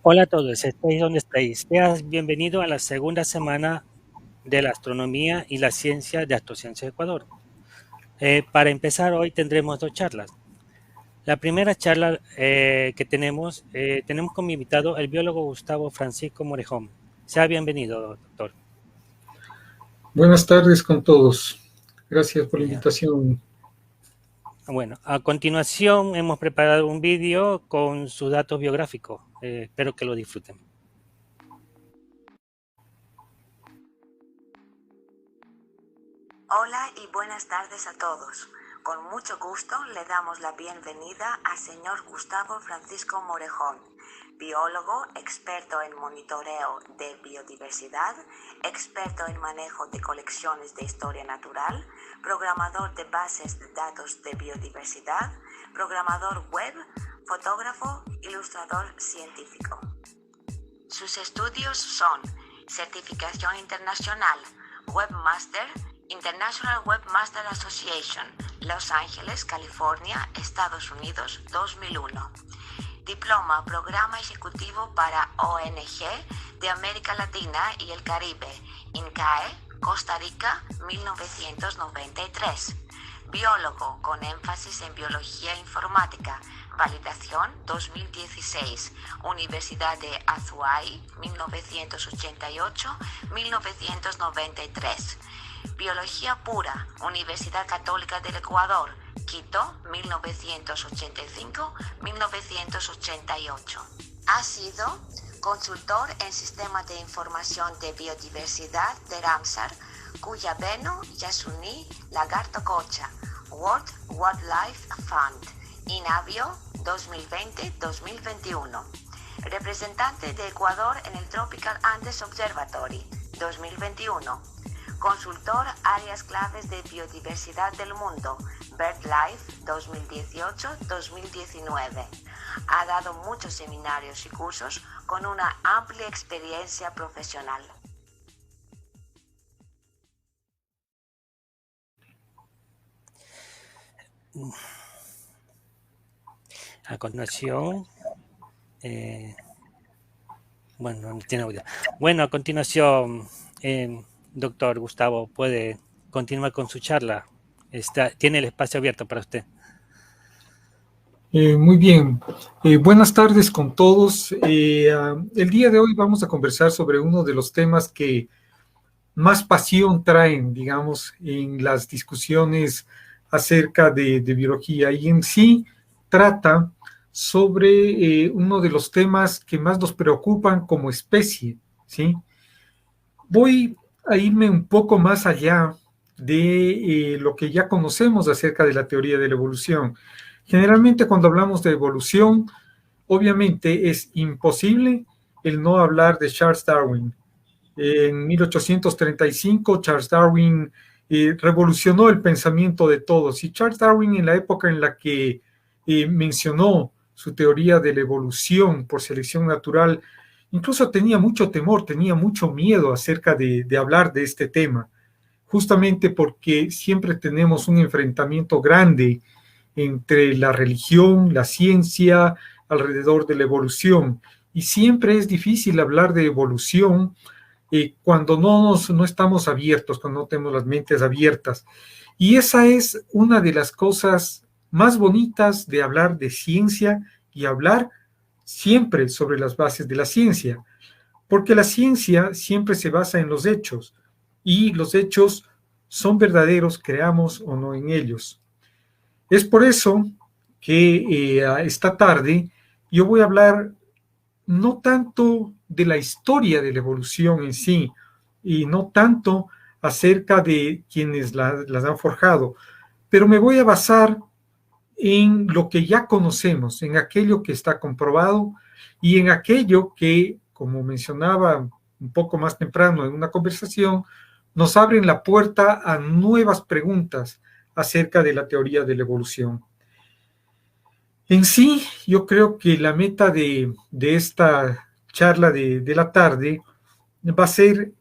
Hola a todos, estéis donde estéis. Seas bienvenido a la segunda semana de la astronomía y la ciencia de Astrociencia Ecuador. Para empezar, hoy tendremos dos charlas. La primera charla que tenemos como invitado el biólogo Gustavo Francisco Morejón. Sea bienvenido, doctor. Buenas tardes con todos. Gracias por la Ya. invitación. Bueno, a continuación hemos preparado un vídeo con sus datos biográficos. Espero que lo disfruten. Hola y buenas tardes a todos. Con mucho gusto le damos la bienvenida al señor Gustavo Francisco Morejón, biólogo, experto en monitoreo de biodiversidad, experto en manejo de colecciones de historia natural, programador de bases de datos de biodiversidad, programador web, fotógrafo, ilustrador científico. Sus estudios son certificación internacional, Webmaster, International Webmaster Association, Los Ángeles, California, Estados Unidos, 2001. Diploma Programa Ejecutivo para ONG de América Latina y el Caribe, INCAE, Costa Rica, 1993. Biólogo con énfasis en biología informática, validación 2016, Universidad de Azuay, 1988-1993. Biología pura, Universidad Católica del Ecuador, Quito, 1985-1988. Ha sido consultor en Sistema de Información de Biodiversidad de Ramsar, Cuyabeno, Yasuní, Lagarto Cocha, World Wildlife Fund, INAVIO 2020-2021. Representante de Ecuador en el Tropical Andes Observatory 2021. Consultor áreas claves de biodiversidad del mundo, BirdLife 2018-2019. Ha dado muchos seminarios y cursos con una amplia experiencia profesional. A continuación, bueno, no tiene audio. Bueno, a continuación, doctor Gustavo, puede continuar con su charla. Tiene el espacio abierto para usted. Muy bien. Buenas tardes con todos. El día de hoy vamos a conversar sobre uno de los temas que más pasión traen, digamos, en las discusiones acerca de biología, y en sí trata sobre uno de los temas que más nos preocupan como especie, ¿sí? Voy a irme un poco más allá de lo que ya conocemos acerca de la teoría de la evolución. Generalmente cuando hablamos de evolución, obviamente es imposible el no hablar de Charles Darwin. En 1835, Charles Darwin revolucionó el pensamiento de todos. Y Charles Darwin, en la época en la que mencionó su teoría de la evolución por selección natural, incluso tenía mucho temor, tenía mucho miedo acerca de hablar de este tema, justamente porque siempre tenemos un enfrentamiento grande entre la religión, la ciencia, alrededor de la evolución. Y siempre es difícil hablar de evolución cuando no estamos abiertos, cuando no tenemos las mentes abiertas. Y esa es una de las cosas más bonitas de hablar de ciencia y hablar siempre sobre las bases de la ciencia, porque la ciencia siempre se basa en los hechos y los hechos son verdaderos, creamos o no en ellos. Es por eso que esta tarde yo voy a hablar no tanto de la historia de la evolución en sí, y no tanto acerca de quienes las han forjado, pero me voy a basar en lo que ya conocemos, en aquello que está comprobado y en aquello que, como mencionaba un poco más temprano en una conversación, nos abren la puerta a nuevas preguntas acerca de la teoría de la evolución. En sí, yo creo que la meta de esta charla de la tarde va a ser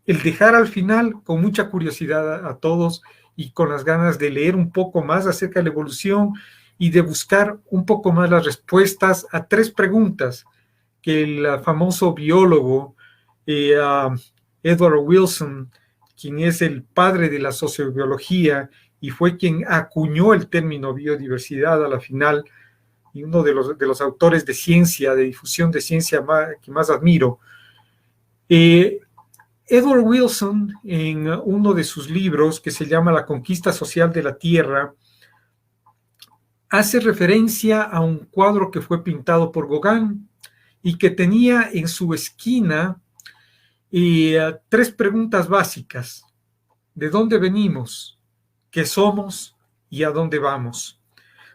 el dejar al final con mucha curiosidad a todos y con las ganas de leer un poco más acerca de la evolución y de buscar un poco más las respuestas a tres preguntas que el famoso biólogo Edward Wilson, quien es el padre de la sociobiología y fue quien acuñó el término biodiversidad a la final, y uno de los autores de ciencia, de difusión de ciencia que más admiro. Edward Wilson, en uno de sus libros que se llama La conquista social de la Tierra, hace referencia a un cuadro que fue pintado por Gauguin y que tenía en su esquina tres preguntas básicas: ¿de dónde venimos? ¿Qué somos? ¿Y a dónde vamos?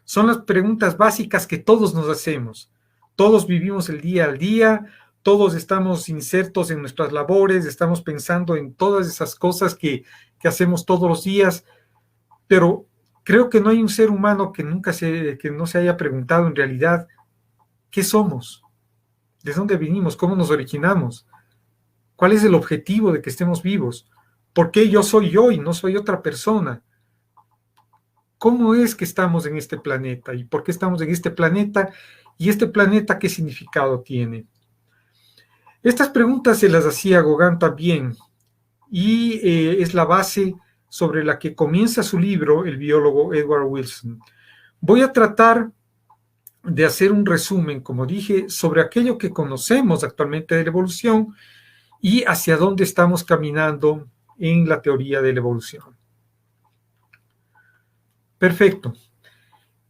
Son las preguntas básicas que todos nos hacemos. Todos vivimos el día al día, todos estamos insertos en nuestras labores, estamos pensando en todas esas cosas que hacemos todos los días, pero creo que no hay un ser humano que no se haya preguntado en realidad ¿qué somos? ¿De dónde venimos? ¿Cómo nos originamos? ¿Cuál es el objetivo de que estemos vivos? ¿Por qué yo soy yo y no soy otra persona? ¿Cómo es que estamos en este planeta? ¿Y por qué estamos en este planeta? ¿Y este planeta qué significado tiene? Estas preguntas se las hacía Gauguin también, y es la base sobre la que comienza su libro, el biólogo Edward Wilson. Voy a tratar de hacer un resumen, como dije, sobre aquello que conocemos actualmente de la evolución y hacia dónde estamos caminando en la teoría de la evolución. Perfecto.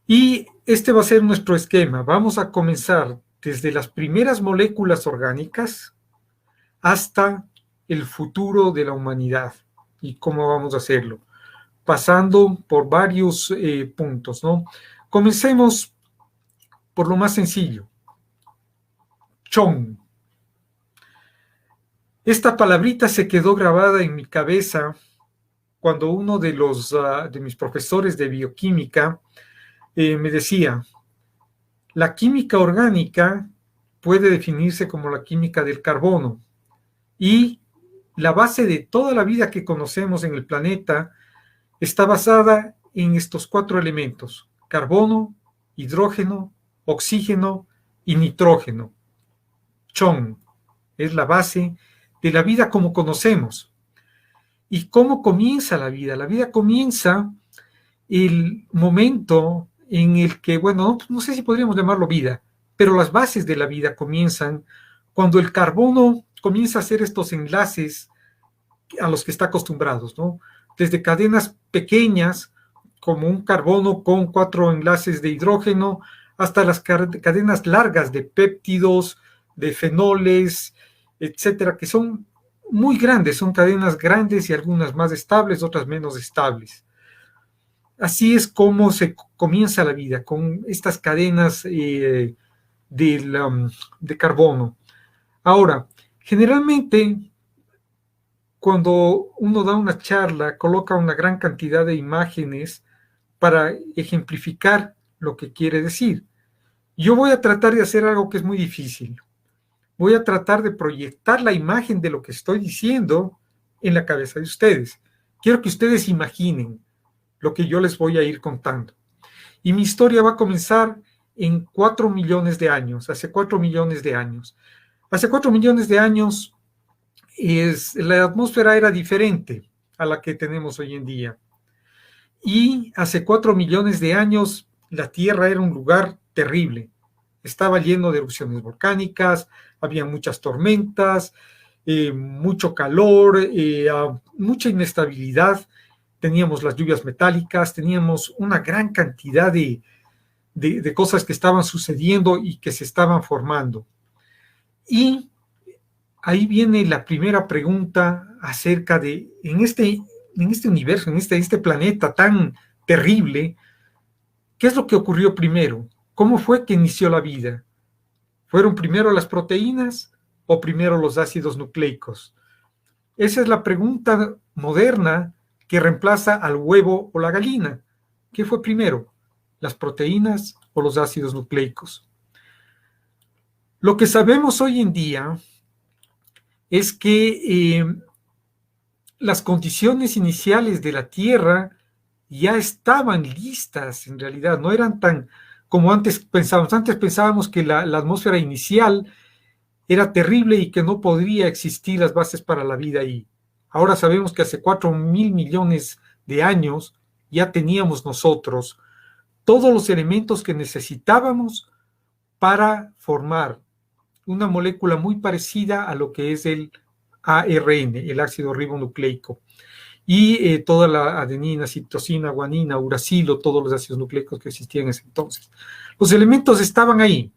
Y este va a ser nuestro esquema. Vamos a comenzar desde las primeras moléculas orgánicas hasta el futuro de la humanidad y cómo vamos a hacerlo, pasando por varios puntos, ¿no? Comencemos por lo más sencillo. Chon. Esta palabrita se quedó grabada en mi cabeza cuando uno de mis profesores de bioquímica me decía: la química orgánica puede definirse como la química del carbono, y la base de toda la vida que conocemos en el planeta está basada en estos 4 elementos: carbono, hidrógeno, oxígeno y nitrógeno. Chon es la base de la vida como conocemos. ¿Y cómo comienza la vida? La vida comienza el momento en el que, bueno, no sé si podríamos llamarlo vida, pero las bases de la vida comienzan cuando el carbono comienza a hacer estos enlaces a los que está acostumbrados, ¿no? Desde cadenas pequeñas, como un carbono con 4 enlaces de hidrógeno, hasta las cadenas largas de péptidos, de fenoles, etcétera, que son muy grandes, son cadenas grandes y algunas más estables, otras menos estables. Así es como se comienza la vida, con estas cadenas de carbono. Ahora, generalmente, cuando uno da una charla, coloca una gran cantidad de imágenes para ejemplificar lo que quiere decir. Yo voy a tratar de hacer algo que es muy difícil. Voy a tratar de proyectar la imagen de lo que estoy diciendo en la cabeza de ustedes. Quiero que ustedes imaginen lo que yo les voy a ir contando. Y mi historia va a comenzar en 4 millones de años, hace 4 millones de años. Hace 4 millones de años la atmósfera era diferente a la que tenemos hoy en día. Y hace 4 millones de años la Tierra era un lugar terrible. Estaba lleno de erupciones volcánicas, había muchas tormentas, mucho calor, mucha inestabilidad. Teníamos las lluvias metálicas, teníamos una gran cantidad de cosas que estaban sucediendo y que se estaban formando. Y ahí viene la primera pregunta acerca de, en este universo, en este planeta tan terrible, ¿qué es lo que ocurrió primero? ¿Cómo fue que inició la vida? ¿Fueron primero las proteínas o primero los ácidos nucleicos? Esa es la pregunta moderna que reemplaza al huevo o la gallina. ¿Qué fue primero? ¿Las proteínas o los ácidos nucleicos? Lo que sabemos hoy en día es que las condiciones iniciales de la Tierra ya estaban listas, en realidad, no eran tan como antes pensábamos. Antes pensábamos que la atmósfera inicial era terrible y que no podría existir las bases para la vida ahí. Ahora sabemos que hace 4.000 millones de años ya teníamos nosotros todos los elementos que necesitábamos para formar una molécula muy parecida a lo que es el ARN, el ácido ribonucleico, y toda la adenina, citosina, guanina, uracilo, todos los ácidos nucleicos que existían en ese entonces. Los elementos estaban ahí,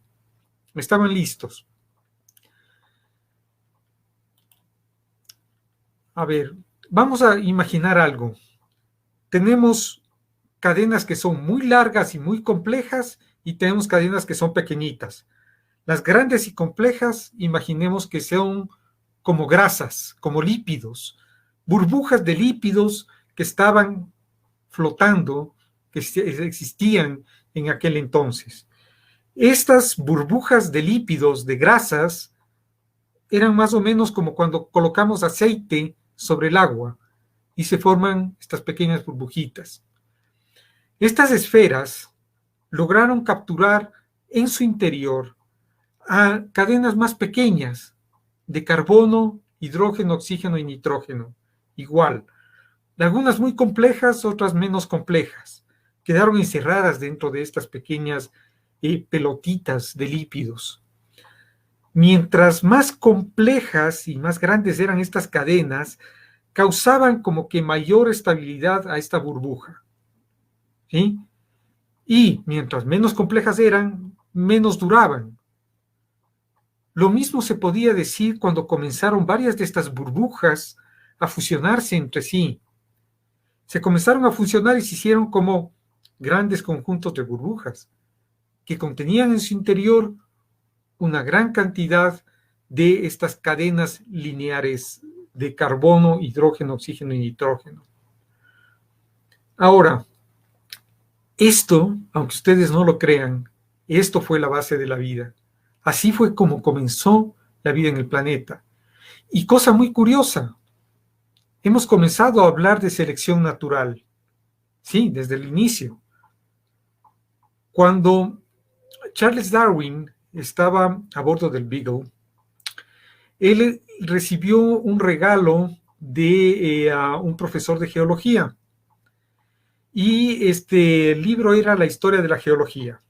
estaban listos. A ver, vamos a imaginar algo. Tenemos cadenas que son muy largas y muy complejas y tenemos cadenas que son pequeñitas. Las grandes y complejas, imaginemos que son como grasas, como lípidos, burbujas de lípidos que estaban flotando, que existían en aquel entonces. Estas burbujas de lípidos, de grasas, eran más o menos como cuando colocamos aceite sobre el agua y se forman estas pequeñas burbujitas. Estas esferas lograron capturar en su interior a cadenas más pequeñas de carbono, hidrógeno, oxígeno y nitrógeno. Igual, algunas muy complejas, otras menos complejas. Quedaron encerradas dentro de estas pequeñas pelotitas de lípidos. Mientras más complejas y más grandes eran estas cadenas, causaban como que mayor estabilidad a esta burbuja. ¿Sí? Y mientras menos complejas eran, menos duraban. Lo mismo se podía decir cuando comenzaron varias de estas burbujas a fusionarse entre sí. Se comenzaron a fusionar y se hicieron como grandes conjuntos de burbujas que contenían en su interior una gran cantidad de estas cadenas lineares de carbono, hidrógeno, oxígeno y nitrógeno. Ahora, esto, aunque ustedes no lo crean, esto fue la base de la vida. Así fue como comenzó la vida en el planeta. Y cosa muy curiosa, hemos comenzado a hablar de selección natural. Sí, desde el inicio. Cuando Charles Darwin estaba a bordo del Beagle, él recibió un regalo de un profesor de geología. Y este libro era la historia de la geología.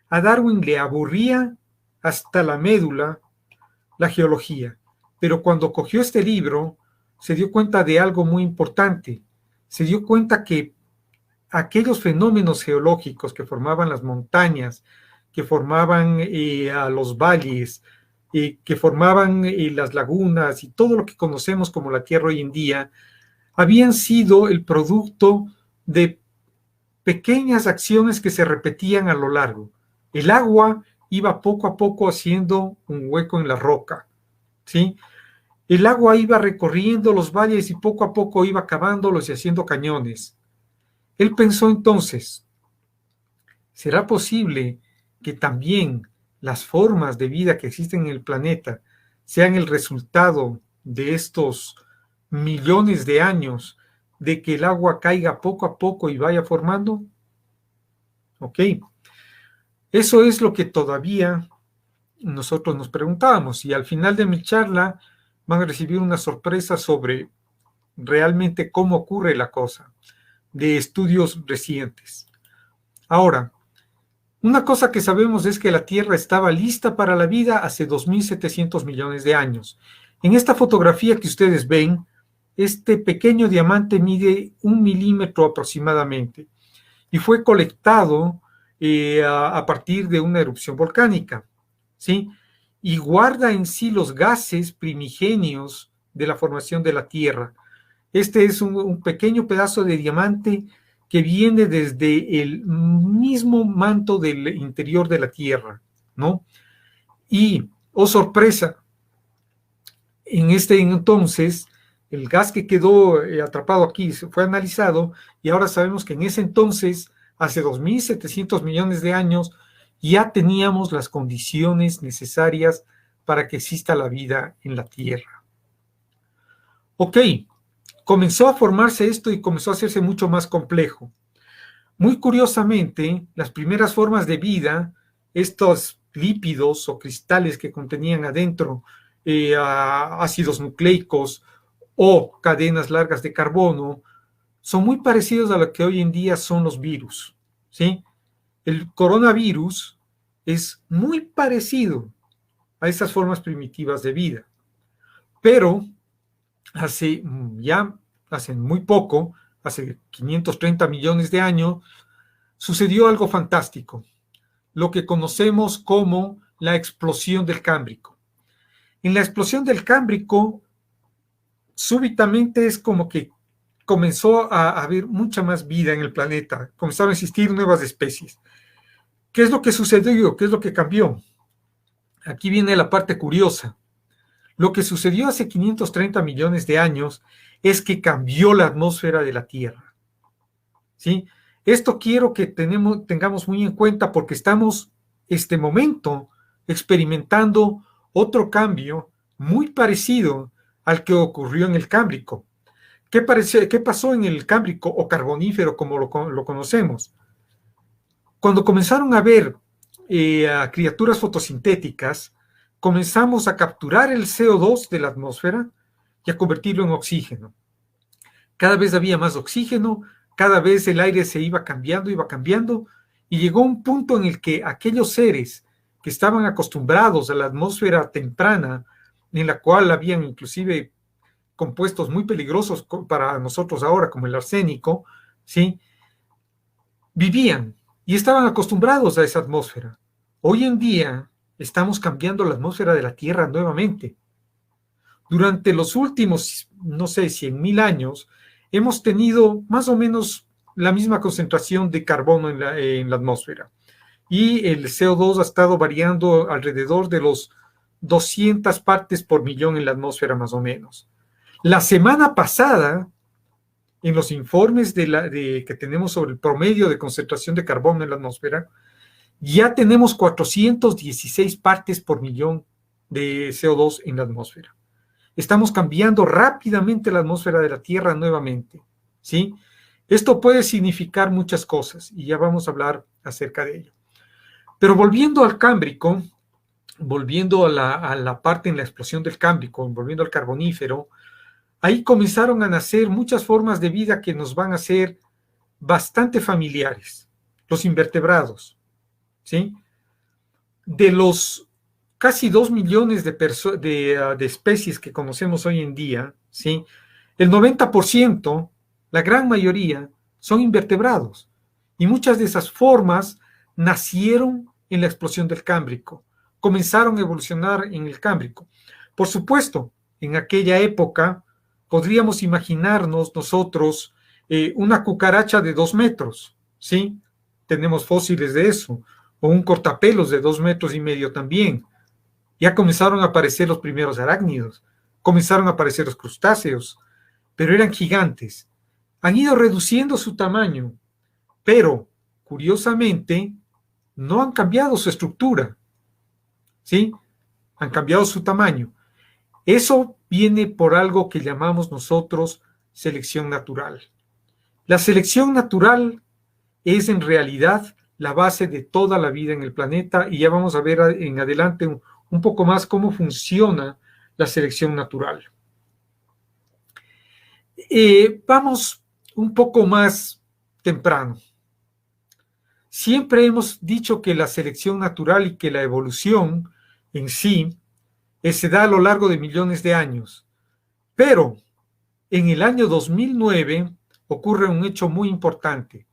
A Darwin le aburría hasta la médula la geología, pero cuando cogió este libro se dio cuenta de algo muy importante. Se dio cuenta que aquellos fenómenos geológicos que formaban las montañas, que formaban a los valles, que formaban las lagunas y todo lo que conocemos como la Tierra hoy en día, habían sido el producto de pequeñas acciones que se repetían a lo largo. El agua iba poco a poco haciendo un hueco en la roca, ¿sí? El agua iba recorriendo los valles y poco a poco iba cavándolos y haciendo cañones. Él pensó entonces, ¿será posible que también las formas de vida que existen en el planeta sean el resultado de estos millones de años de que el agua caiga poco a poco y vaya formando? Ok. Eso es lo que todavía nosotros nos preguntábamos, y al final de mi charla van a recibir una sorpresa sobre realmente cómo ocurre la cosa, de estudios recientes. Ahora, una cosa que sabemos es que la Tierra estaba lista para la vida hace 2.700 millones de años. En esta fotografía que ustedes ven, este pequeño diamante mide 1 milímetro aproximadamente y fue colectado a partir de una erupción volcánica, ¿sí? Y guarda en sí los gases primigenios de la formación de la Tierra. Este es un pequeño pedazo de diamante que viene desde el mismo manto del interior de la Tierra, ¿no? Y, oh sorpresa, en este entonces, el gas que quedó atrapado aquí fue analizado y ahora sabemos que en ese entonces, hace 2.700 millones de años, ya teníamos las condiciones necesarias para que exista la vida en la Tierra. Ok, comenzó a formarse esto y comenzó a hacerse mucho más complejo. Muy curiosamente, las primeras formas de vida, estos lípidos o cristales que contenían adentro ácidos nucleicos o cadenas largas de carbono, son muy parecidos a lo que hoy en día son los virus, ¿sí? El coronavirus es muy parecido a estas formas primitivas de vida, pero hace muy poco, hace 530 millones de años, sucedió algo fantástico, lo que conocemos como la explosión del Cámbrico. En la explosión del Cámbrico, súbitamente es como que comenzó a haber mucha más vida en el planeta, comenzaron a existir nuevas especies. ¿Qué es lo que sucedió? ¿Qué es lo que cambió? Aquí viene la parte curiosa. Lo que sucedió hace 530 millones de años es que cambió la atmósfera de la Tierra, ¿sí? Esto quiero que tengamos muy en cuenta porque estamos, este momento, experimentando otro cambio muy parecido al que ocurrió en el Cámbrico. ¿Qué pasó en el Cámbrico o Carbonífero, como lo conocemos? Cuando comenzaron a ver a criaturas fotosintéticas, comenzamos a capturar el CO2 de la atmósfera y a convertirlo en oxígeno. Cada vez había más oxígeno, cada vez el aire se iba cambiando, y llegó un punto en el que aquellos seres que estaban acostumbrados a la atmósfera temprana, en la cual habían inclusive compuestos muy peligrosos para nosotros ahora, como el arsénico, ¿sí? Vivían y estaban acostumbrados a esa atmósfera. Hoy en día estamos cambiando la atmósfera de la Tierra nuevamente. Durante los últimos, no sé, 100.000 años, hemos tenido más o menos la misma concentración de carbono en la atmósfera. Y el CO2 ha estado variando alrededor de los 200 partes por millón en la atmósfera más o menos. La semana pasada, en los informes que tenemos sobre el promedio de concentración de carbono en la atmósfera, ya tenemos 416 partes por millón de CO2 en la atmósfera. Estamos cambiando rápidamente la atmósfera de la Tierra nuevamente, ¿sí? Esto puede significar muchas cosas y ya vamos a hablar acerca de ello. Pero volviendo al Cámbrico, volviendo a la parte en la explosión del Cámbrico, volviendo al Carbonífero, ahí comenzaron a nacer muchas formas de vida que nos van a ser bastante familiares. Los invertebrados, ¿sí? De los casi 2 millones de especies que conocemos hoy en día, ¿sí? El 90%, la gran mayoría, son invertebrados. Y muchas de esas formas nacieron en la explosión del Cámbrico, comenzaron a evolucionar en el Cámbrico. Por supuesto, en aquella época podríamos imaginarnos nosotros una cucaracha de 2 metros, ¿sí? Tenemos fósiles de eso, o un cortapelos de 2,5 metros también. Ya comenzaron a aparecer los primeros arácnidos, comenzaron a aparecer los crustáceos, pero eran gigantes. Han ido reduciendo su tamaño, pero, curiosamente, no han cambiado su estructura, ¿sí? Han cambiado su tamaño. Eso viene por algo que llamamos nosotros selección natural. La selección natural es en realidad la base de toda la vida en el planeta y ya vamos a ver en adelante un poco más cómo funciona la selección natural. Vamos un poco más temprano. Siempre hemos dicho que la selección natural y que la evolución en sí se da a lo largo de millones de años. Pero en el año 2009 ocurre un hecho muy importante.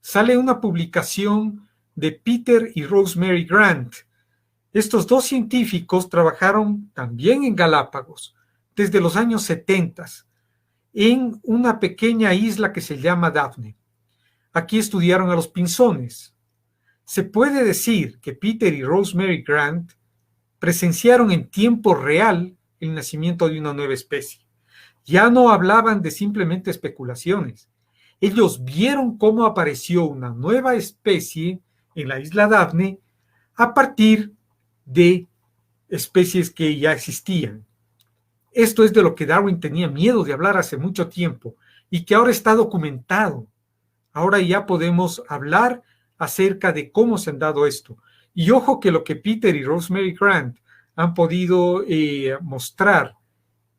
Sale una publicación de Peter y Rosemary Grant. Estos dos científicos trabajaron también en Galápagos desde los años 70 en una pequeña isla que se llama Daphne. Aquí estudiaron a los pinzones. Se puede decir que Peter y Rosemary Grant presenciaron en tiempo real el nacimiento de una nueva especie. Ya no hablaban de simplemente especulaciones. Ellos vieron cómo apareció una nueva especie en la isla Daphne a partir de especies que ya existían. Esto es de lo que Darwin tenía miedo de hablar hace mucho tiempo y que ahora está documentado. Ahora ya podemos hablar acerca de cómo se han dado esto. Y ojo que lo que Peter y Rosemary Grant han podido mostrar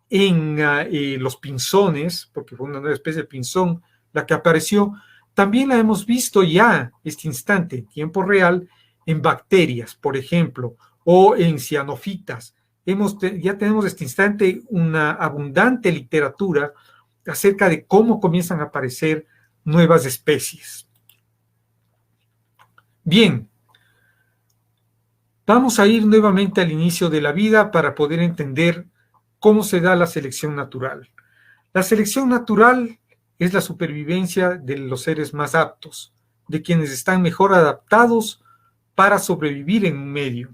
en los pinzones, porque fue una nueva especie de pinzón la que apareció, también la hemos visto ya este instante, en tiempo real, en bacterias, por ejemplo, o en cianofitas. Ya tenemos este instante una abundante literatura acerca de cómo comienzan a aparecer nuevas especies. Bien, vamos a ir nuevamente al inicio de la vida para poder entender cómo se da la selección natural. La selección natural es la supervivencia de los seres más aptos, de quienes están mejor adaptados para sobrevivir en un medio.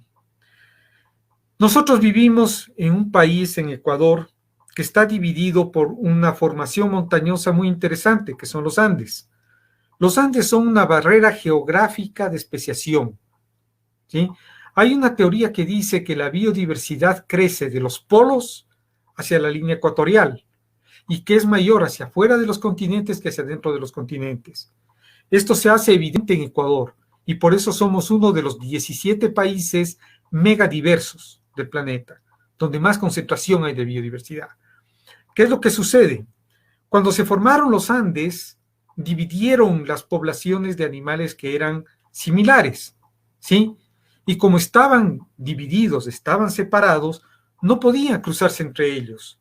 Nosotros vivimos en un país, en Ecuador, que está dividido por una formación montañosa muy interesante, que son los Andes. Los Andes son una barrera geográfica de especiación, ¿sí? Hay una teoría que dice que la biodiversidad crece de los polos hacia la línea ecuatorial y que es mayor hacia afuera de los continentes que hacia dentro de los continentes. Esto se hace evidente en Ecuador y por eso somos uno de los 17 países megadiversos del planeta, donde más concentración hay de biodiversidad. ¿Qué es lo que sucede? Cuando se formaron los Andes, dividieron las poblaciones de animales que eran similares, ¿sí? Y como estaban divididos, estaban separados, no podían cruzarse entre ellos.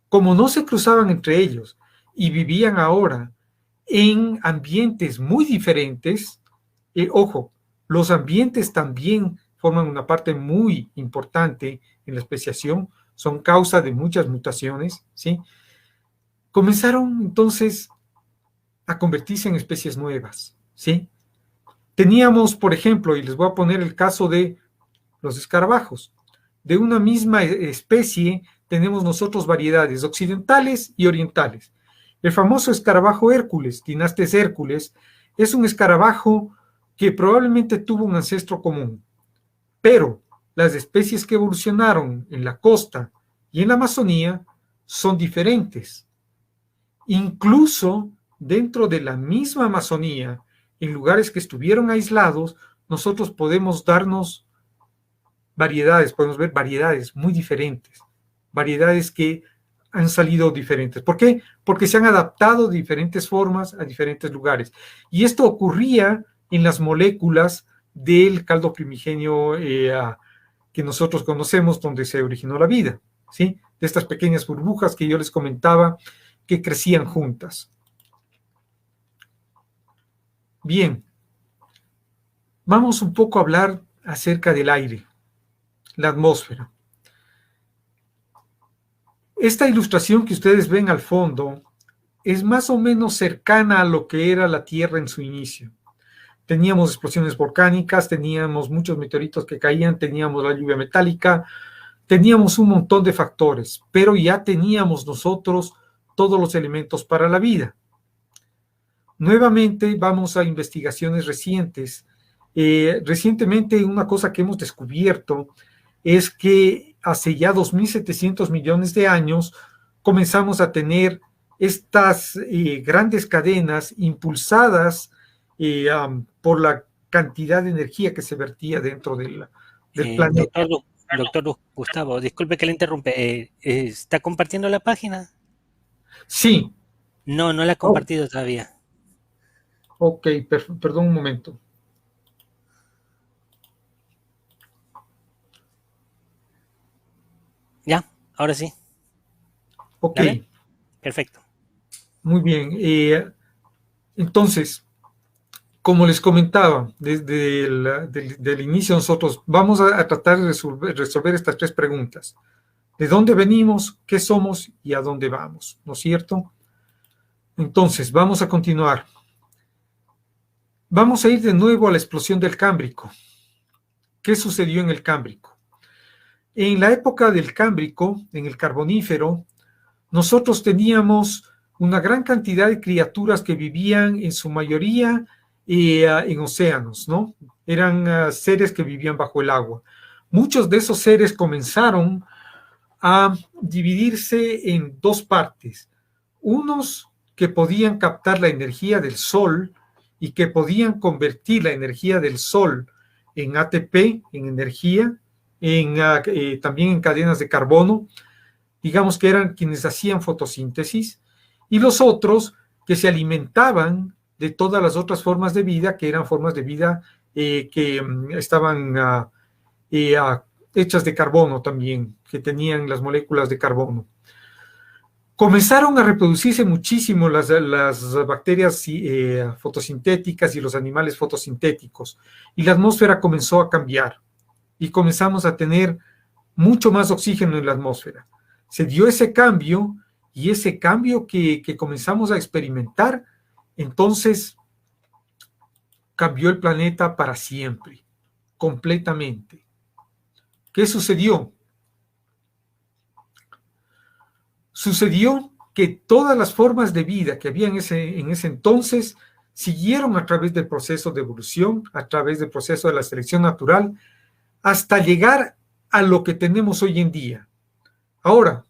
Como no se cruzaban entre ellos y vivían ahora en ambientes muy diferentes, ojo, los ambientes también forman una parte muy importante en la especiación, son causa de muchas mutaciones, ¿sí? Comenzaron entonces a convertirse en especies nuevas, ¿sí? Teníamos, por ejemplo, y les voy a poner el caso de los escarabajos. De una misma especie tenemos nosotros variedades occidentales y orientales. El famoso escarabajo Hércules, Dinastes Hércules, es un escarabajo que probablemente tuvo un ancestro común, pero las especies que evolucionaron en la costa y en la Amazonía son diferentes. Incluso dentro de la misma Amazonía, en lugares que estuvieron aislados, nosotros podemos darnos variedades, podemos ver variedades muy diferentes, variedades que han salido diferentes. ¿Por qué? Porque se han adaptado de diferentes formas a diferentes lugares. Y esto ocurría en las moléculas del caldo primigenio que nosotros conocemos, donde se originó la vida, ¿sí? De estas pequeñas burbujas que yo les comentaba que crecían juntas. Bien, vamos un poco a hablar acerca del aire, la atmósfera. Esta ilustración que ustedes ven al fondo es más o menos cercana a lo que era la Tierra en su inicio. Teníamos explosiones volcánicas, teníamos muchos meteoritos que caían, teníamos la lluvia metálica, teníamos un montón de factores, pero ya teníamos nosotros todos los elementos para la vida. Nuevamente vamos a investigaciones recientes. Recientemente una cosa que hemos descubierto es que hace ya 2.700 millones de años comenzamos a tener estas grandes cadenas impulsadas por la cantidad de energía que se vertía dentro del planeta. Doctor Gustavo, disculpe que le interrumpe. ¿Está compartiendo la página? Sí. No la he compartido todavía. Ok, perdón un momento. Ya, ahora sí. Ok. ¿Dale? Perfecto. Muy bien. Entonces, como les comentaba, desde el inicio nosotros vamos a tratar de resolver estas tres preguntas. ¿De dónde venimos? ¿Qué somos? ¿Y a dónde vamos? ¿No es cierto? Entonces, vamos a continuar. Vamos a ir de nuevo a la explosión del Cámbrico. ¿Qué sucedió en el Cámbrico? En la época del Cámbrico, en el Carbonífero, nosotros teníamos una gran cantidad de criaturas que vivían en su mayoría en océanos, ¿no? Eran seres que vivían bajo el agua. Muchos de esos seres comenzaron a dividirse en dos partes. Unos que podían captar la energía del sol y que podían convertir la energía del sol en ATP, en energía, también en cadenas de carbono, digamos que eran quienes hacían fotosíntesis, y los otros que se alimentaban de todas las otras formas de vida, que eran formas de vida que estaban hechas de carbono también, que tenían las moléculas de carbono. Comenzaron a reproducirse muchísimo las bacterias fotosintéticas y los animales fotosintéticos, y la atmósfera comenzó a cambiar, y comenzamos a tener mucho más oxígeno en la atmósfera. Se dio ese cambio, y ese cambio que comenzamos a experimentar, entonces cambió el planeta para siempre, completamente. ¿Qué sucedió? Sucedió que todas las formas de vida que había en ese entonces siguieron a través del proceso de evolución, a través del proceso de la selección natural, hasta llegar a lo que tenemos hoy en día. Ahora,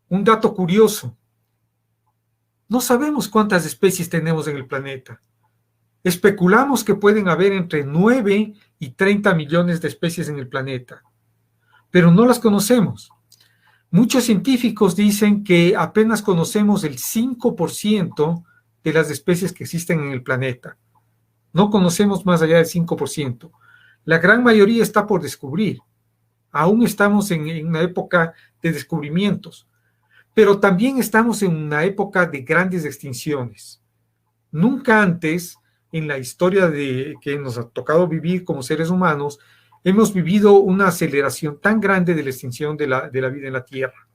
un dato curioso. No sabemos cuántas especies tenemos en el planeta. Especulamos que pueden haber entre 9 y 30 millones de especies en el planeta, pero no las conocemos. Muchos científicos dicen que apenas conocemos el 5% de las especies que existen en el planeta. No conocemos más allá del 5%. La gran mayoría está por descubrir. Aún estamos en una época de descubrimientos, pero también estamos en una época de grandes extinciones. Nunca antes, en la historia que nos ha tocado vivir como seres humanos, hemos vivido una aceleración tan grande de la extinción de la vida en la Tierra.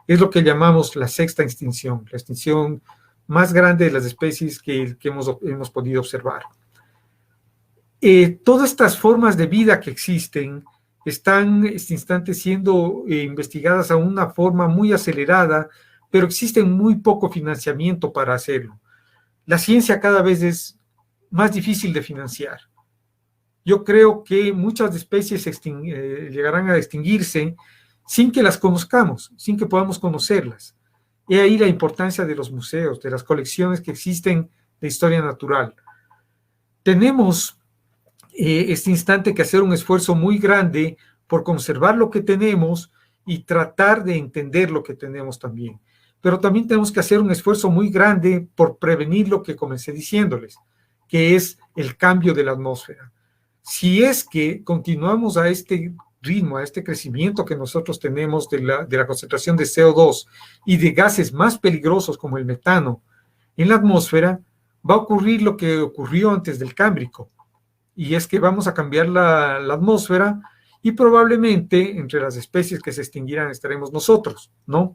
Es lo que llamamos la sexta extinción, la extinción más grande de las especies que hemos podido observar. Todas estas formas de vida que existen están en este instante siendo investigadas a una forma muy acelerada, pero existe muy poco financiamiento para hacerlo. La ciencia cada vez es más difícil de financiar. Yo creo que muchas especies llegarán a extinguirse sin que las conozcamos, sin que podamos conocerlas. He ahí la importancia de los museos, de las colecciones que existen de historia natural. Tenemos este instante que hacer un esfuerzo muy grande por conservar lo que tenemos y tratar de entender lo que tenemos también. Pero también tenemos que hacer un esfuerzo muy grande por prevenir lo que comencé diciéndoles, que es el cambio de la atmósfera. Si es que continuamos a este ritmo, a este crecimiento que nosotros tenemos de la concentración de CO2 y de gases más peligrosos como el metano en la atmósfera, va a ocurrir lo que ocurrió antes del Cámbrico, y es que vamos a cambiar la atmósfera y probablemente entre las especies que se extinguirán estaremos nosotros, ¿no?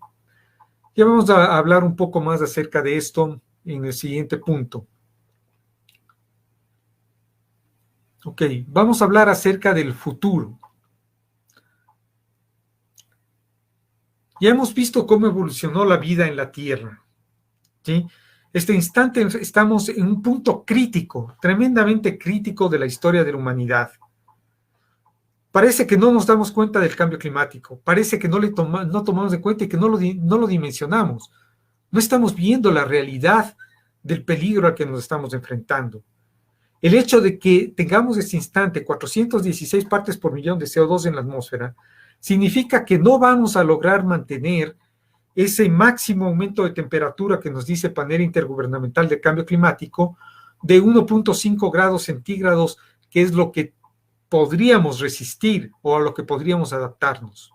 Ya vamos a hablar un poco más acerca de esto en el siguiente punto. Ok, vamos a hablar acerca del futuro. Ya hemos visto cómo evolucionó la vida en la Tierra, ¿sí? Este instante estamos en un punto crítico, tremendamente crítico de la historia de la humanidad. Parece que no nos damos cuenta del cambio climático, parece que no tomamos en cuenta y que no lo dimensionamos. No estamos viendo la realidad del peligro al que nos estamos enfrentando. El hecho de que tengamos este instante 416 partes por millón de CO2 en la atmósfera significa que no vamos a lograr mantener ese máximo aumento de temperatura que nos dice el Panel Intergubernamental de Cambio Climático de 1.5 grados centígrados, que es lo que podríamos resistir o a lo que podríamos adaptarnos,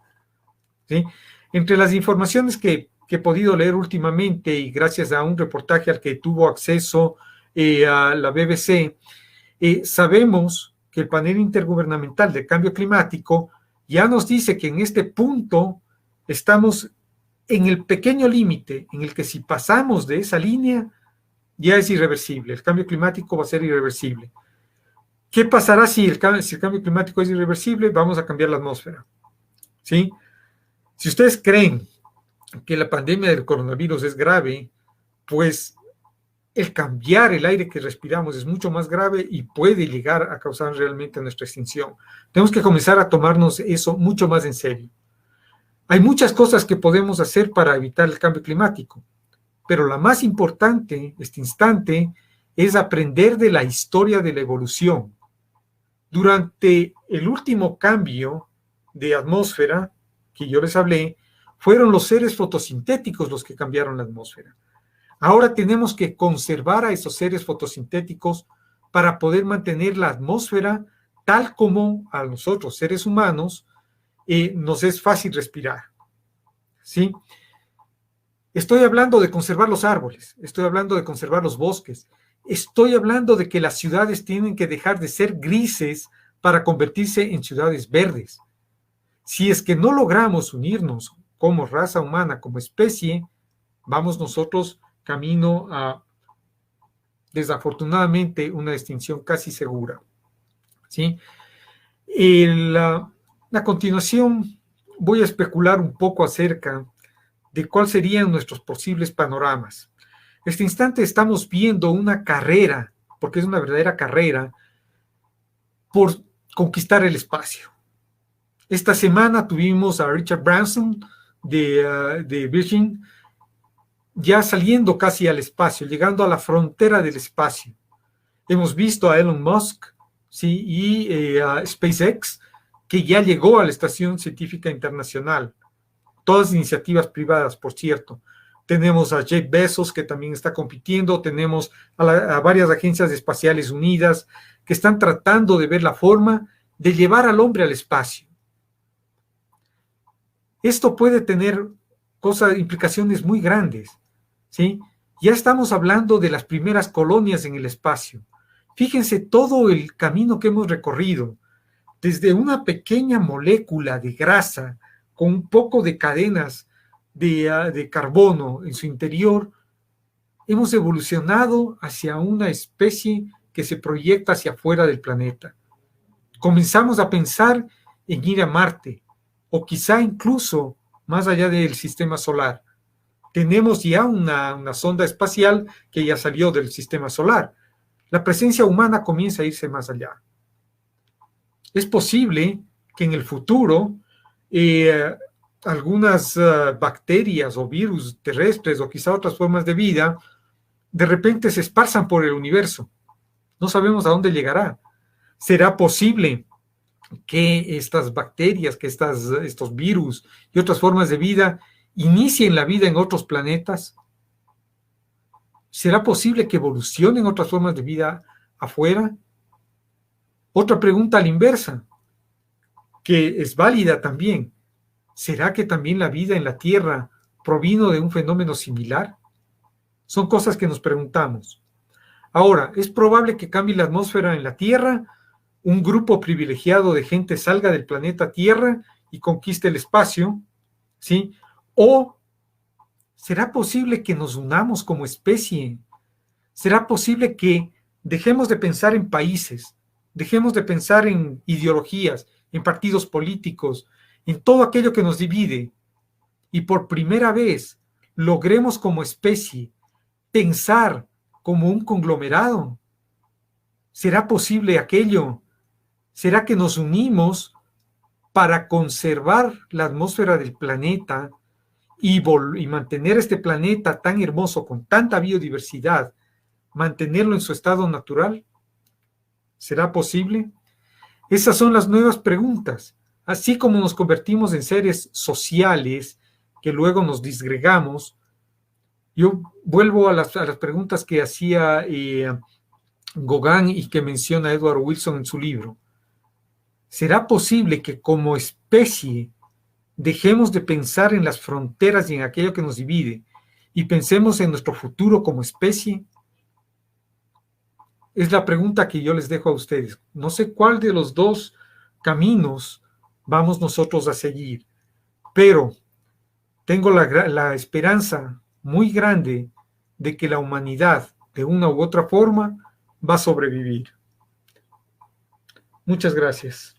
¿sí? Entre las informaciones que he podido leer últimamente y gracias a un reportaje al que tuvo acceso a la BBC, sabemos que el Panel Intergubernamental de Cambio Climático ya nos dice que en este punto estamos en el pequeño límite en el que si pasamos de esa línea ya es irreversible, el cambio climático va a ser irreversible. ¿Qué pasará si el cambio climático es irreversible? Vamos a cambiar la atmósfera, ¿sí? Si ustedes creen que la pandemia del coronavirus es grave, pues el cambiar el aire que respiramos es mucho más grave y puede llegar a causar realmente nuestra extinción. Tenemos que comenzar a tomarnos eso mucho más en serio. Hay muchas cosas que podemos hacer para evitar el cambio climático, pero la más importante, este instante, es aprender de la historia de la evolución. Durante el último cambio de atmósfera que yo les hablé, fueron los seres fotosintéticos los que cambiaron la atmósfera. Ahora tenemos que conservar a esos seres fotosintéticos para poder mantener la atmósfera tal como a nosotros, seres humanos, nos es fácil respirar. ¿Sí? Estoy hablando de conservar los árboles, estoy hablando de conservar los bosques, estoy hablando de que las ciudades tienen que dejar de ser grises para convertirse en ciudades verdes. Si es que no logramos unirnos como raza humana, como especie, vamos nosotros camino a, desafortunadamente, una extinción casi segura. ¿Sí? A continuación, voy a especular un poco acerca de cuáles serían nuestros posibles panoramas. En este instante estamos viendo una carrera, porque es una verdadera carrera, por conquistar el espacio. Esta semana tuvimos a Richard Branson de Virgin ya saliendo casi al espacio, llegando a la frontera del espacio. Hemos visto a Elon Musk, ¿sí? Y a SpaceX, que ya llegó a la Estación Científica Internacional. Todas iniciativas privadas, por cierto. Tenemos a Jeff Bezos, que también está compitiendo. Tenemos a varias agencias espaciales unidas que están tratando de ver la forma de llevar al hombre al espacio. Esto puede tener implicaciones muy grandes, ¿sí? Ya estamos hablando de las primeras colonias en el espacio. Fíjense todo el camino que hemos recorrido, desde una pequeña molécula de grasa con un poco de cadenas de carbono en su interior, hemos evolucionado hacia una especie que se proyecta hacia afuera del planeta. Comenzamos a pensar en ir a Marte, o quizá incluso más allá del sistema solar. Tenemos ya una sonda espacial que ya salió del sistema solar. La presencia humana comienza a irse más allá. Es posible que en el futuro algunas bacterias o virus terrestres o quizá otras formas de vida de repente se esparzan por el universo. No sabemos a dónde llegará. ¿Será posible que estas bacterias, que estos virus y otras formas de vida inicien la vida en otros planetas? ¿Será posible que evolucionen otras formas de vida afuera? Otra pregunta a la inversa, que es válida también. ¿Será que también la vida en la Tierra provino de un fenómeno similar? Son cosas que nos preguntamos. Ahora, ¿es probable que cambie la atmósfera en la Tierra? ¿Un grupo privilegiado de gente salga del planeta Tierra y conquiste el espacio? ¿Sí? ¿O será posible que nos unamos como especie? ¿Será posible que dejemos de pensar en países, dejemos de pensar en ideologías, en partidos políticos, en todo aquello que nos divide, y por primera vez logremos como especie pensar como un conglomerado? ¿Será posible aquello? ¿Será que nos unimos para conservar la atmósfera del planeta y mantener este planeta tan hermoso, con tanta biodiversidad, mantenerlo en su estado natural? ¿Será posible? Esas son las nuevas preguntas. Así como nos convertimos en seres sociales que luego nos disgregamos, yo vuelvo a las preguntas que hacía Gauguin y que menciona Edward Wilson en su libro. ¿Será posible que como especie dejemos de pensar en las fronteras y en aquello que nos divide y pensemos en nuestro futuro como especie? Es la pregunta que yo les dejo a ustedes. No sé cuál de los dos caminos vamos nosotros a seguir, pero tengo la esperanza muy grande de que la humanidad, de una u otra forma, va a sobrevivir. Muchas gracias.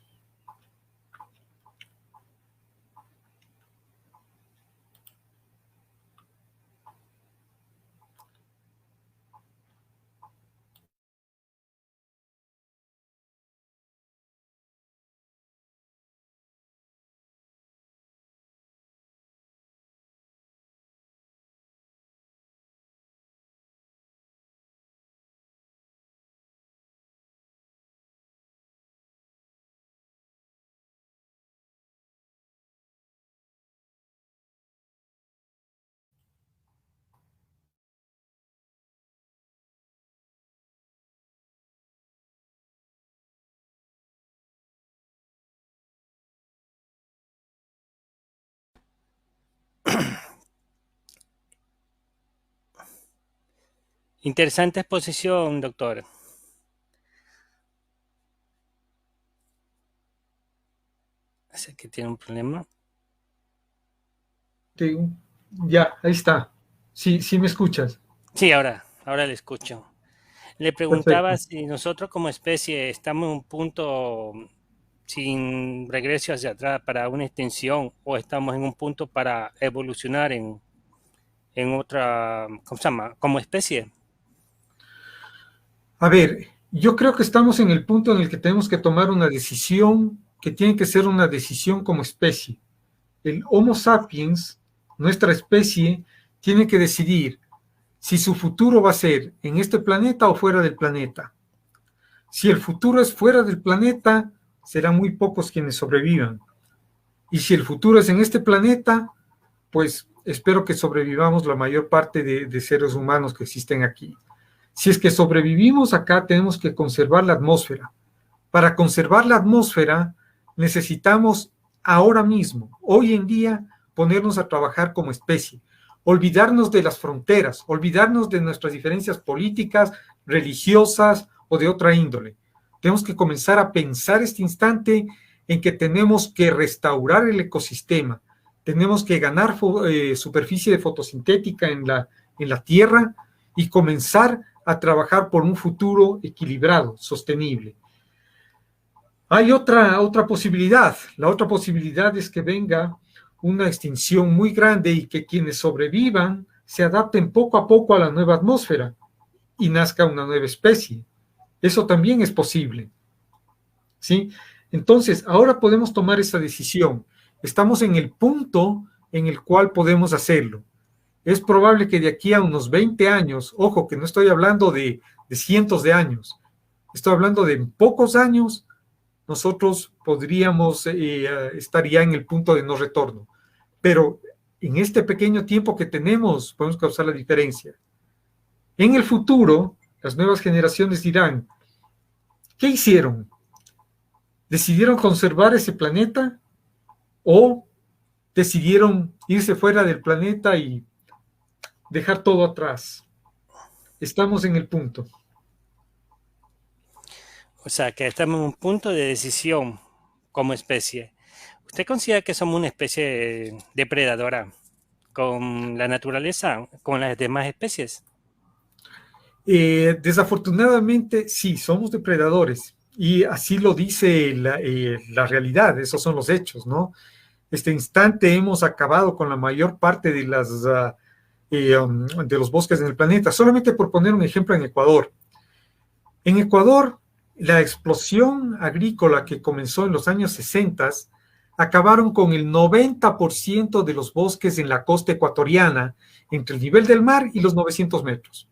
Interesante exposición, doctor. Sé que tiene un problema. Ya, ahí está. Sí, sí me escuchas. Sí, ahora le escucho. Le preguntaba Perfecto. si nosotros como especie estamos en un punto sin regreso hacia atrás para una extinción o estamos en un punto para evolucionar en otra, ¿cómo se llama? Como especie. A ver, yo creo que estamos en el punto en el que tenemos que tomar una decisión que tiene que ser una decisión como especie. El Homo sapiens, nuestra especie, tiene que decidir si su futuro va a ser en este planeta o fuera del planeta. Si el futuro es fuera del planeta, serán muy pocos quienes sobrevivan. Y si el futuro es en este planeta, pues espero que sobrevivamos la mayor parte de seres humanos que existen aquí. Si es que sobrevivimos acá, tenemos que conservar la atmósfera. Para conservar la atmósfera, necesitamos ahora mismo, hoy en día, ponernos a trabajar como especie, olvidarnos de las fronteras, olvidarnos de nuestras diferencias políticas, religiosas o de otra índole. Tenemos que comenzar a pensar este instante en que tenemos que restaurar el ecosistema, tenemos que ganar superficie de fotosintética en la Tierra y comenzar a trabajar por un futuro equilibrado, sostenible. Hay otra posibilidad. La otra posibilidad es que venga una extinción muy grande y que quienes sobrevivan se adapten poco a poco a la nueva atmósfera y nazca una nueva especie. Eso también es posible. ¿Sí? Entonces, ahora podemos tomar esa decisión. Estamos en el punto en el cual podemos hacerlo. Es probable que de aquí a unos 20 años, ojo, que no estoy hablando de cientos de años, estoy hablando de pocos años, nosotros podríamos estar ya en el punto de no retorno. Pero en este pequeño tiempo que tenemos, podemos causar la diferencia. En el futuro, las nuevas generaciones dirán, ¿qué hicieron? ¿Decidieron conservar ese planeta o decidieron irse fuera del planeta y dejar todo atrás? Estamos en el punto. O sea, que estamos en un punto de decisión como especie. ¿Usted considera que somos una especie depredadora con la naturaleza, con las demás especies? Desafortunadamente, sí, somos depredadores y así lo dice la realidad, esos son los hechos, ¿no? Este instante hemos acabado con la mayor parte de de los bosques en el planeta. Solamente por poner un ejemplo en Ecuador. En Ecuador, la explosión agrícola que comenzó en los años 60 acabaron con el 90% de los bosques en la costa ecuatoriana, entre el nivel del mar y los 900 metros.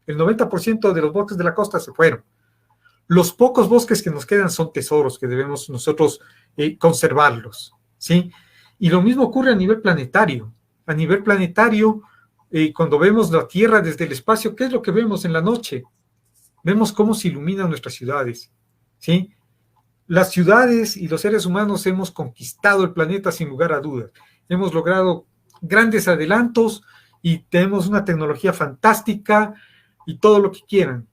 El 90% de los bosques de la costa se fueron. Los pocos bosques que nos quedan son tesoros que debemos nosotros conservarlos, ¿sí? Y lo mismo ocurre a nivel planetario. A nivel planetario, cuando vemos la Tierra desde el espacio, ¿qué es lo que vemos en la noche? Vemos cómo se iluminan nuestras ciudades, ¿sí? Las ciudades y los seres humanos hemos conquistado el planeta sin lugar a dudas. Hemos logrado grandes adelantos y tenemos una tecnología fantástica y todo lo que quieran,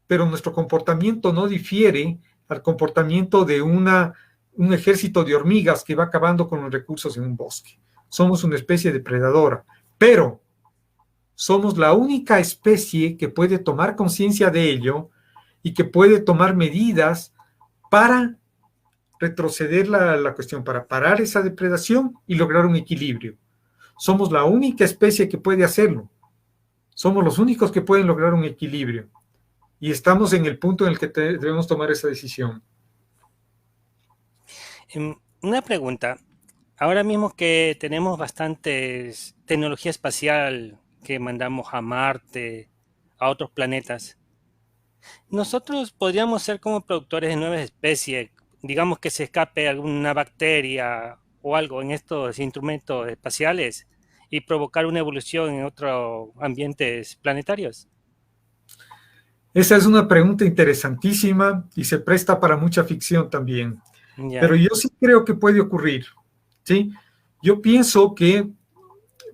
pero nuestro comportamiento no difiere al comportamiento de un ejército de hormigas que va acabando con los recursos en un bosque. Somos una especie depredadora, pero somos la única especie que puede tomar conciencia de ello y que puede tomar medidas para retroceder la cuestión, para parar esa depredación y lograr un equilibrio. Somos la única especie que puede hacerlo. Somos los únicos que pueden lograr un equilibrio. Y estamos en el punto en el que debemos tomar esa decisión. Una pregunta. Ahora mismo que tenemos bastantes tecnología espacial que mandamos a Marte, a otros planetas, nosotros podríamos ser como productores de nuevas especies, digamos que se escape alguna bacteria o algo en estos instrumentos espaciales y provocar una evolución en otros ambientes planetarios. Esa es una pregunta interesantísima y se presta para mucha ficción también. Pero Ya. yo sí creo que puede ocurrir, ¿sí? Yo pienso que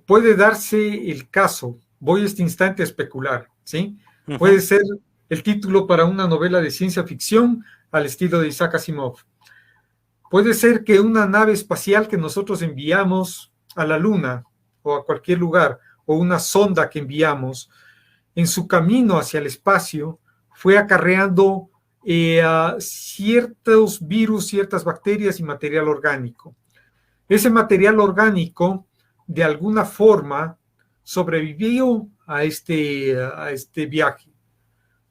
puede darse el caso, voy a este instante a especular, ¿sí? Ujú. Puede ser el título para una novela de ciencia ficción al estilo de Isaac Asimov. Puede ser que una nave espacial que nosotros enviamos a la Luna o a cualquier lugar, o una sonda que enviamos, en su camino hacia el espacio, fue acarreando ciertos virus, ciertas bacterias y material orgánico. Ese material orgánico, de alguna forma, sobrevivió a este viaje.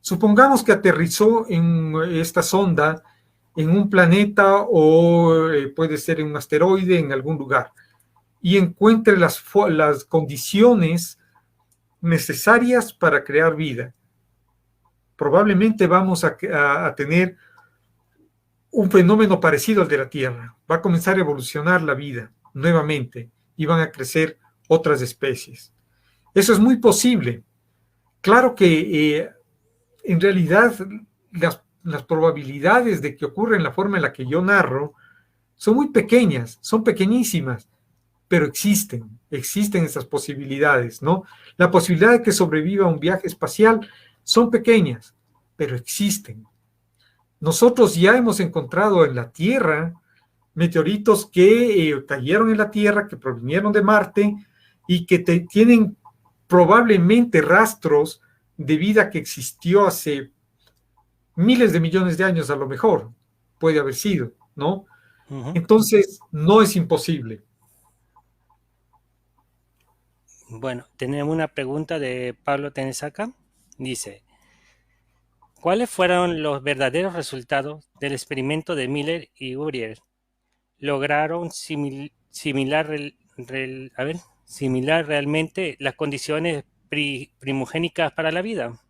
Supongamos que aterrizó en esta sonda en un planeta o puede ser en un asteroide en algún lugar y encuentre las condiciones necesarias para crear vida. Probablemente vamos a tener un fenómeno parecido al de la Tierra. Va a comenzar a evolucionar la vida nuevamente y van a crecer otras especies. Eso es muy posible. Claro que en realidad las probabilidades de que ocurra en la forma en la que yo narro son muy pequeñas, son pequeñísimas, pero existen esas posibilidades, ¿no? La posibilidad de que sobreviva un viaje espacial son pequeñas, pero existen. Nosotros ya hemos encontrado en la Tierra meteoritos que cayeron en la Tierra, que provinieron de Marte y que tienen probablemente rastros de vida que existió hace miles de millones de años, a lo mejor puede haber sido, ¿no? Ujú. Entonces, no es imposible. Bueno, tenemos una pregunta de Pablo Tenesaca. Dice, ¿cuáles fueron los verdaderos resultados del experimento de Miller y Urey? ¿Lograron similar realmente las condiciones primogénicas para la vida?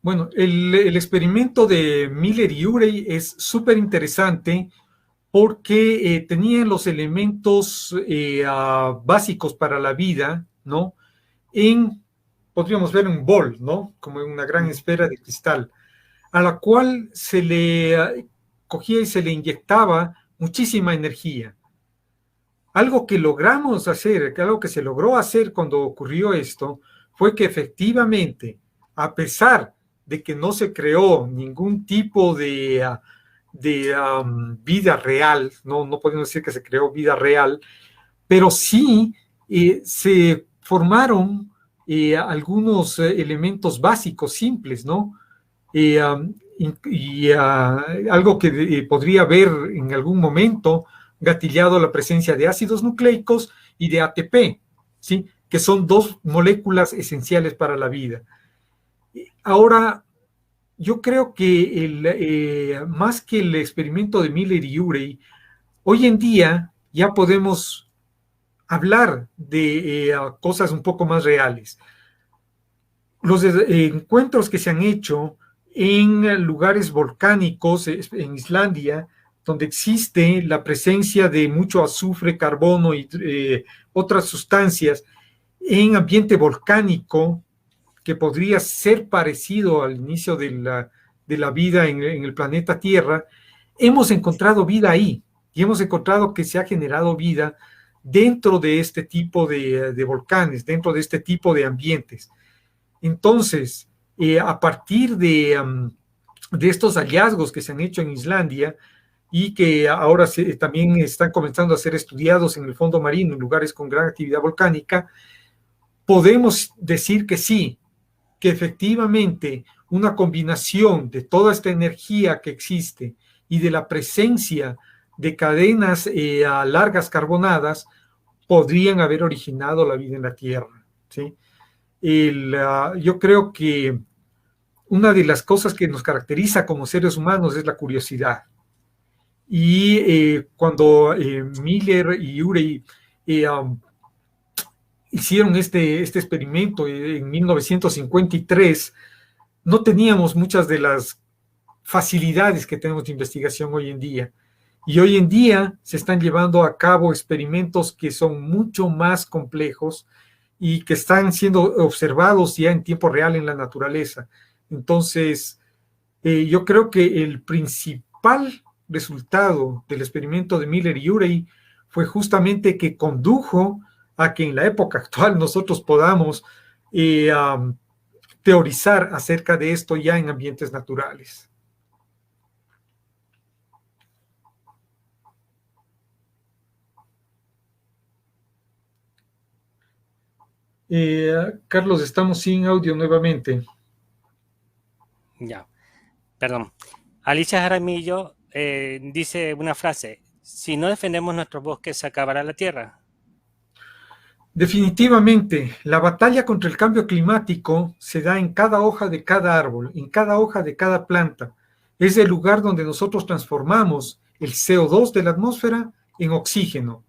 Bueno, el experimento de Miller y Urey es súper interesante porque tenían los elementos básicos para la vida, ¿no? Podríamos ver un bol, ¿no? Como en una gran esfera de cristal, a la cual se le cogía y se le inyectaba muchísima energía. Algo que logramos hacer, algo que se logró hacer cuando ocurrió esto, fue que efectivamente, a pesar de que no se creó ningún tipo de vida real, no podemos decir que se creó vida real, pero sí se formaron algunos elementos básicos simples, ¿no? Algo que podría haber en algún momento gatillado la presencia de ácidos nucleicos y de ATP, ¿sí? Que son dos moléculas esenciales para la vida. Ahora, yo creo que más que el experimento de Miller y Urey, hoy en día ya podemos hablar de cosas un poco más reales. Los encuentros que se han hecho en lugares volcánicos en Islandia, donde existe la presencia de mucho azufre, carbono y otras sustancias en ambiente volcánico, que podría ser parecido al inicio de la vida en el planeta Tierra, hemos encontrado vida ahí y hemos encontrado que se ha generado vida dentro de este tipo de volcanes, dentro de este tipo de ambientes. Entonces, a partir de estos hallazgos que se han hecho en Islandia y que ahora también están comenzando a ser estudiados en el fondo marino, en lugares con gran actividad volcánica, podemos decir que sí, que efectivamente una combinación de toda esta energía que existe y de la presencia de cadenas largas carbonadas podrían haber originado la vida en la Tierra, ¿sí? Yo creo que una de las cosas que nos caracteriza como seres humanos es la curiosidad. Y cuando Miller y Urey hicieron este experimento en 1953, no teníamos muchas de las facilidades que tenemos de investigación hoy en día. Y hoy en día se están llevando a cabo experimentos que son mucho más complejos y que están siendo observados ya en tiempo real en la naturaleza. Entonces, yo creo que el principal resultado del experimento de Miller y Urey fue justamente que condujo a que en la época actual nosotros podamos teorizar acerca de esto ya en ambientes naturales. Carlos, estamos sin audio nuevamente. Ya, perdón. Alicia Jaramillo dice una frase: si no defendemos nuestros bosques, se acabará la tierra. Definitivamente, la batalla contra el cambio climático se da en cada hoja de cada árbol, en cada hoja de cada planta. Es el lugar donde nosotros transformamos el CO2 de la atmósfera en oxígeno.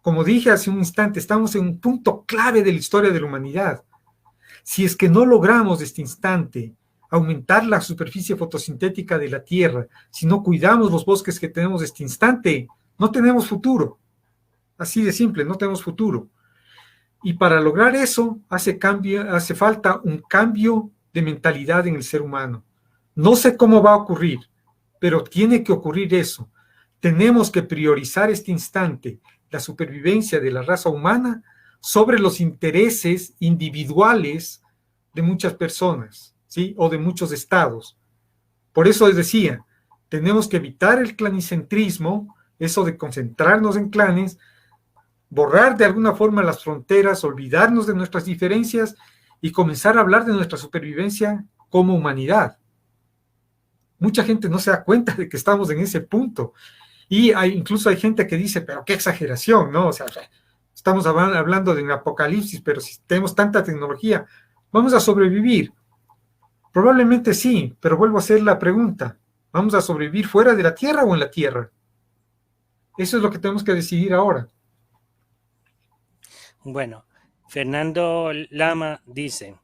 Como dije hace un instante, estamos en un punto clave de la historia de la humanidad. Si es que no logramos este instante aumentar la superficie fotosintética de la Tierra, si no cuidamos los bosques que tenemos este instante, no tenemos futuro. Así de simple, no tenemos futuro. Y para lograr eso hace falta un cambio de mentalidad en el ser humano. No sé cómo va a ocurrir, pero tiene que ocurrir eso. Tenemos que priorizar este instante, la supervivencia de la raza humana, sobre los intereses individuales de muchas personas, ¿sí? O de muchos estados. Por eso les decía, tenemos que evitar el clanicentrismo, eso de concentrarnos en clanes, borrar de alguna forma las fronteras, olvidarnos de nuestras diferencias y comenzar a hablar de nuestra supervivencia como humanidad. Mucha gente no se da cuenta de que estamos en ese punto. Y incluso hay gente que dice, pero qué exageración, ¿no? O sea, estamos hablando de un apocalipsis, pero si tenemos tanta tecnología, ¿vamos a sobrevivir? Probablemente sí, pero vuelvo a hacer la pregunta. ¿Vamos a sobrevivir fuera de la Tierra o en la Tierra? Eso es lo que tenemos que decidir ahora. Bueno, Fernando Lama dice: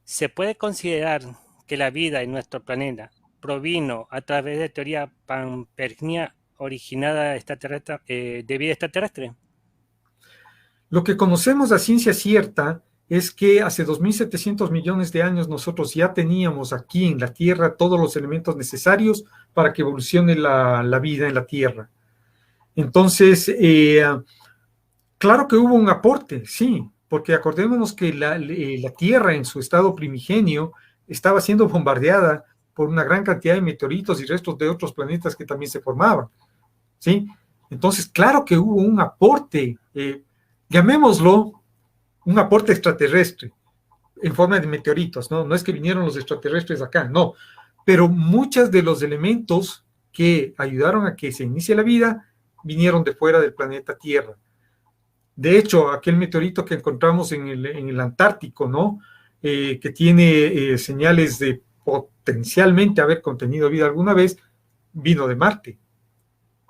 ¿se puede considerar que la vida en nuestro planeta provino a través de teoría pampernia originada de vida extraterrestre? Lo que conocemos a ciencia cierta es que hace 2.700 millones de años nosotros ya teníamos aquí en la Tierra todos los elementos necesarios para que evolucione la vida en la Tierra. Entonces, claro que hubo un aporte, sí, porque acordémonos que la Tierra en su estado primigenio estaba siendo bombardeada por una gran cantidad de meteoritos y restos de otros planetas que también se formaban, ¿sí? Entonces, claro que hubo un aporte, llamémoslo un aporte extraterrestre, en forma de meteoritos, ¿no? No es que vinieron los extraterrestres acá, no, pero muchos de los elementos que ayudaron a que se inicie la vida vinieron de fuera del planeta Tierra. De hecho, aquel meteorito que encontramos en el Antártico, ¿no? Que tiene señales de potencialmente haber contenido vida alguna vez, vino de Marte.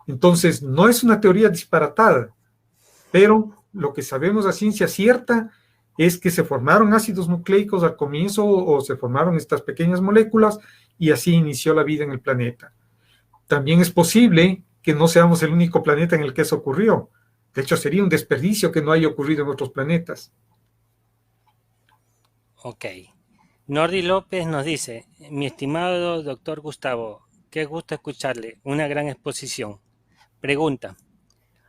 Entonces, no es una teoría disparatada, pero lo que sabemos a ciencia cierta es que se formaron ácidos nucleicos al comienzo o se formaron estas pequeñas moléculas y así inició la vida en el planeta. También es posible que no seamos el único planeta en el que eso ocurrió. De hecho, sería un desperdicio que no haya ocurrido en otros planetas. Ok. Nordi López nos dice: mi estimado doctor Gustavo, qué gusto escucharle, una gran exposición. Pregunta: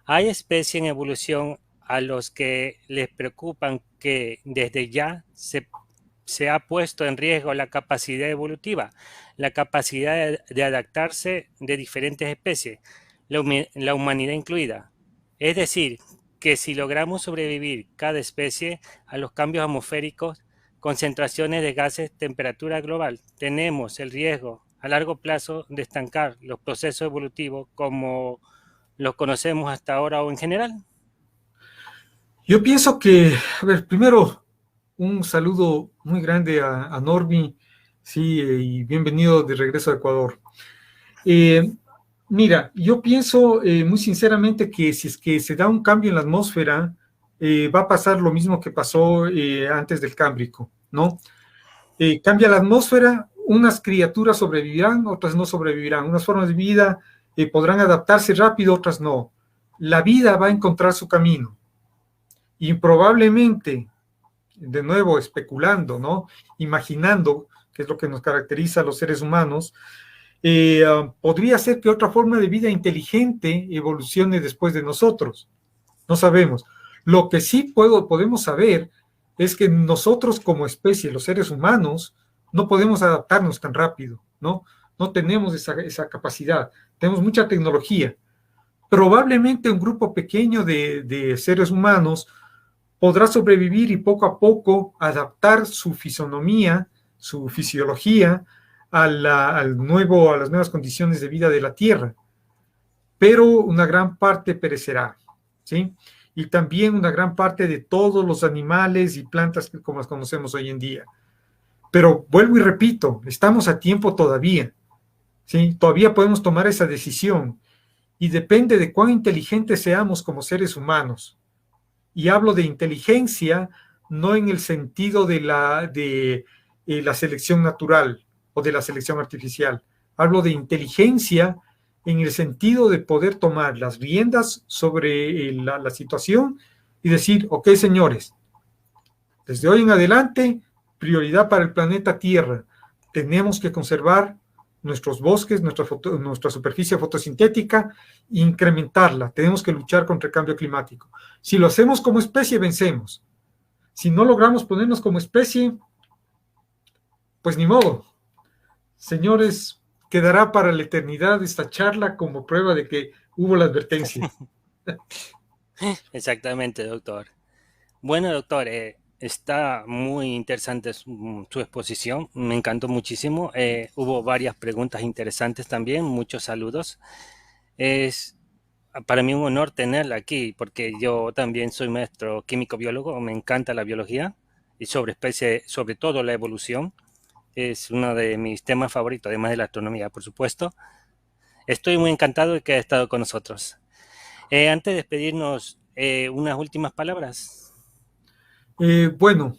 ¿hay especies en evolución a los que les preocupan que desde ya se ha puesto en riesgo la capacidad evolutiva, la capacidad de adaptarse de diferentes especies, la humanidad incluida? Es decir, que si logramos sobrevivir cada especie a los cambios atmosféricos, concentraciones de gases, temperatura global, tenemos el riesgo a largo plazo de estancar los procesos evolutivos como los conocemos hasta ahora o en general. Yo pienso que, a ver, primero un saludo muy grande a Norby, sí, y bienvenido de regreso a Ecuador. Mira, yo pienso muy sinceramente que si es que se da un cambio en la atmósfera, va a pasar lo mismo que pasó antes del Cámbrico, ¿no? Cambia la atmósfera, unas criaturas sobrevivirán, otras no sobrevivirán, unas formas de vida podrán adaptarse rápido, otras no. La vida va a encontrar su camino y probablemente, de nuevo especulando, ¿no? Imaginando, que es lo que nos caracteriza a los seres humanos, podría ser que otra forma de vida inteligente evolucione después de nosotros. No sabemos. Lo que sí podemos saber es que nosotros como especie, los seres humanos, no podemos adaptarnos tan rápido, ¿no? No tenemos esa capacidad. Tenemos mucha tecnología. Probablemente un grupo pequeño de seres humanos podrá sobrevivir y poco a poco adaptar su fisonomía, su fisiología a las nuevas condiciones de vida de la Tierra. Pero una gran parte perecerá, ¿sí? Y también una gran parte de todos los animales y plantas como las conocemos hoy en día. Pero vuelvo y repito, estamos a tiempo todavía, ¿sí? Todavía podemos tomar esa decisión y depende de cuán inteligentes seamos como seres humanos. Y hablo de inteligencia no en el sentido de la selección natural o de la selección artificial. Hablo de inteligencia en el sentido de poder tomar las riendas sobre la situación y decir, ok, señores, desde hoy en adelante, prioridad para el planeta Tierra. Tenemos que conservar nuestros bosques, nuestra superficie fotosintética, incrementarla. Tenemos que luchar contra el cambio climático. Si lo hacemos como especie, vencemos. Si no logramos ponernos como especie, pues ni modo. Señores, quedará para la eternidad esta charla como prueba de que hubo la advertencia. Exactamente, doctor. Bueno, doctor, está muy interesante su exposición, me encantó muchísimo. Hubo varias preguntas interesantes también, muchos saludos. Es para mí un honor tenerla aquí porque yo también soy maestro químico biólogo, me encanta la biología y sobre todo la evolución. Es uno de mis temas favoritos, además de la astronomía, por supuesto. Estoy muy encantado de que haya estado con nosotros. Antes de despedirnos, unas últimas palabras. Bueno,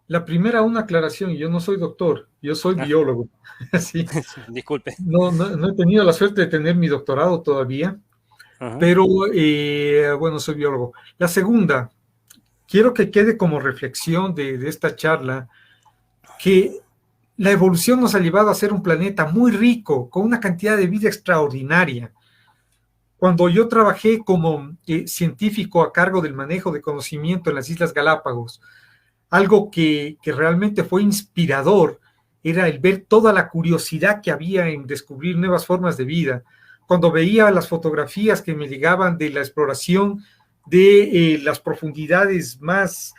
la primera, una aclaración, yo no soy doctor, yo soy biólogo. Sí. Disculpe. No he tenido la suerte de tener mi doctorado todavía, pero bueno, soy biólogo. La segunda, quiero que quede como reflexión de esta charla que la evolución nos ha llevado a ser un planeta muy rico, con una cantidad de vida extraordinaria. Cuando yo trabajé como científico a cargo del manejo de conocimiento en las Islas Galápagos, algo que realmente fue inspirador era el ver toda la curiosidad que había en descubrir nuevas formas de vida. Cuando veía las fotografías que me llegaban de la exploración de las profundidades más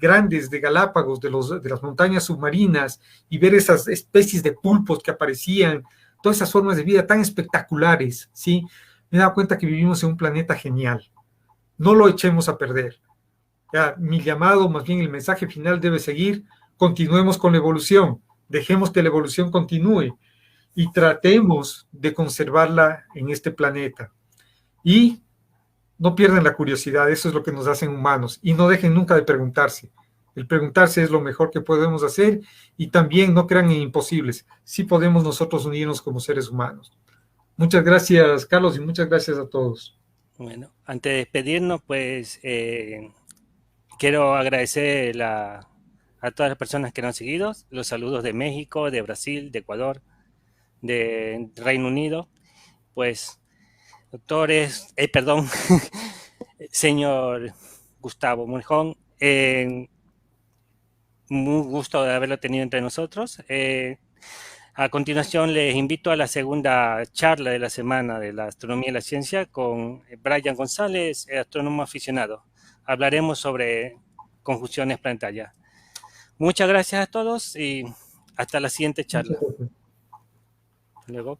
grandes de Galápagos, de las montañas submarinas, y ver esas especies de pulpos que aparecían, todas esas formas de vida tan espectaculares, ¿sí? Me he dado cuenta que vivimos en un planeta genial. No lo echemos a perder. Ya, mi llamado, más bien el mensaje final debe seguir, continuemos con la evolución, dejemos que la evolución continúe y tratemos de conservarla en este planeta. Y no pierdan la curiosidad, eso es lo que nos hacen humanos, y no dejen nunca de preguntarse. El preguntarse es lo mejor que podemos hacer y también no crean en imposibles, sí podemos nosotros unirnos como seres humanos. Muchas gracias, Carlos, y muchas gracias a todos. Bueno, antes de despedirnos, pues quiero agradecer a todas las personas que nos han seguido, los saludos de México, de Brasil, de Ecuador, de Reino Unido. Pues, doctores, perdón, señor Gustavo Morejón, muy gusto de haberlo tenido entre nosotros. A continuación, les invito a la segunda charla de la semana de la astronomía y la ciencia con Brian González, astrónomo aficionado. Hablaremos sobre conjunciones planetarias. Muchas gracias a todos y hasta la siguiente charla. Hasta luego.